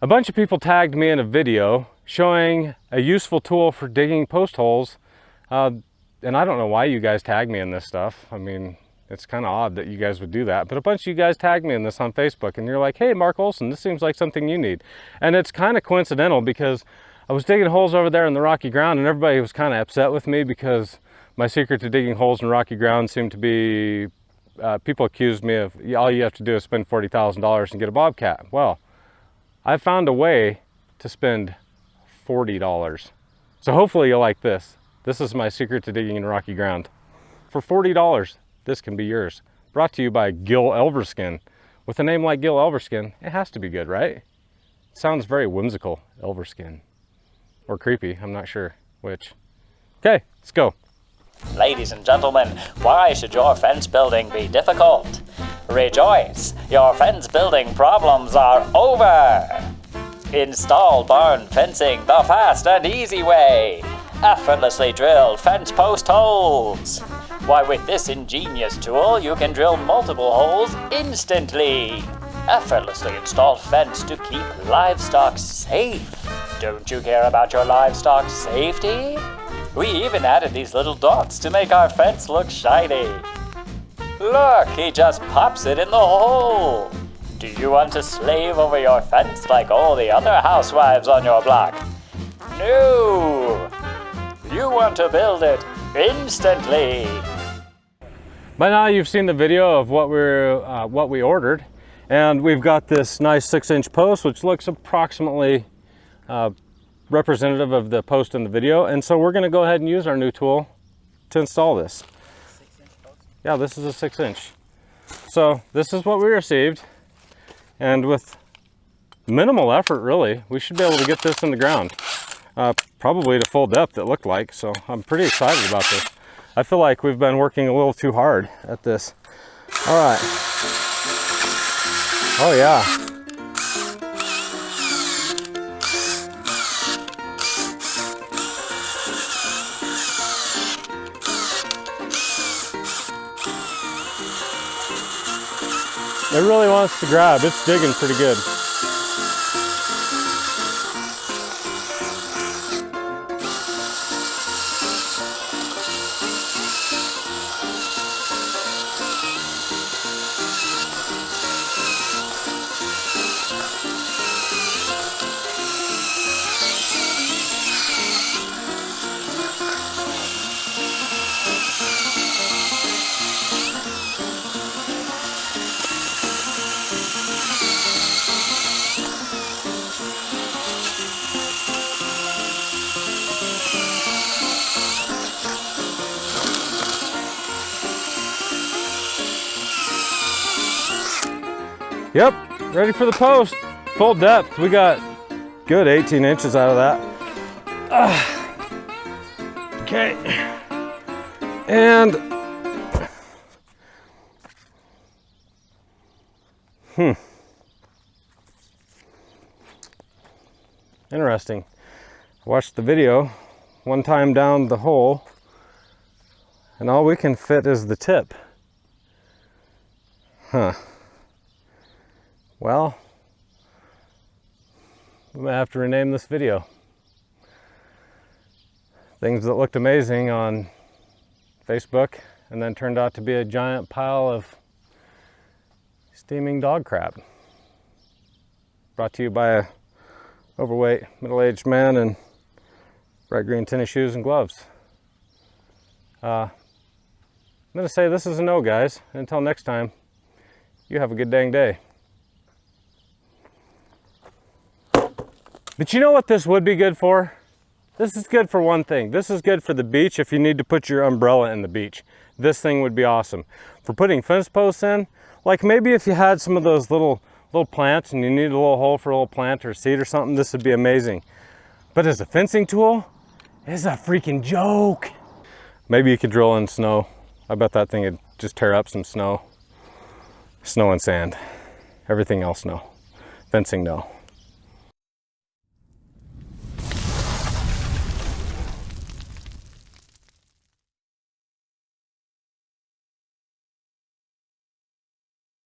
A bunch of people tagged me in a video showing a useful tool for digging post holes. And I don't know why you guys tag me in this stuff. I mean, it's kind of odd that you guys would do that, but a bunch of you guys tagged me in this on Facebook and you're like, hey, Mark Olson, this seems like something you need. And it's kind of coincidental because I was digging holes over there in the rocky ground and everybody was kind of upset with me because my secret to digging holes in rocky ground seemed to be, people accused me of, all you have to do is spend $40,000 and get a Bobcat. Well, I found a way to spend $40. So hopefully you'll like this. This is my secret to digging in rocky ground. For $40, this can be yours. Brought to you by Gil Elvenskin. With a name like Gil Elvenskin, it has to be good, right? It sounds very whimsical, Elverskin. Or creepy, I'm not sure which. Okay, let's go. Ladies and gentlemen, why should your fence building be difficult? Rejoice, your fence building problems are over! Install barn fencing the fast and easy way. Effortlessly drill fence post holes. Why, with this ingenious tool, you can drill multiple holes instantly. Effortlessly installed fence to keep livestock safe. Don't you care about your livestock safety? We even added these little dots to make our fence look shiny. Look, he just pops it in the hole. Do you want to slave over your fence like all the other housewives on your block? No! You want to build it instantly. By now you've seen the video of what we ordered, and we've got this nice 6-inch post which looks approximately representative of the post in the video, and so we're going to go ahead and use our new tool to install this. 6-inch post? Yeah, this is a 6-inch. So this is what we received, and with minimal effort really, we should be able to get this in the ground. Probably to full depth it looked like, so I'm pretty excited about this. I feel like we've been working a little too hard at this. All right. Oh yeah. It really wants to grab. It's digging pretty good. Yep, ready for the post. Full depth. We got good 18 inches out of that. Okay. And interesting. I watched the video one time down the hole, and all we can fit is the tip. Huh. Well, we might have to rename this video. Things that looked amazing on Facebook and then turned out to be a giant pile of steaming dog crap. Brought to you by a overweight middle-aged man in bright green tennis shoes and gloves. I'm gonna say this is a no, guys. Until next time, you have a good dang day. But you know what this would be good for? This is good for one thing. This is good for the beach if you need to put your umbrella in the beach. This thing would be awesome. For putting fence posts in, like maybe if you had some of those little plants and you need a little hole for a little plant or a seed or something, this would be amazing. But as a fencing tool, it's a freaking joke. Maybe you could drill in snow. I bet that thing would just tear up some snow. Snow and sand. Everything else, no. Fencing, no.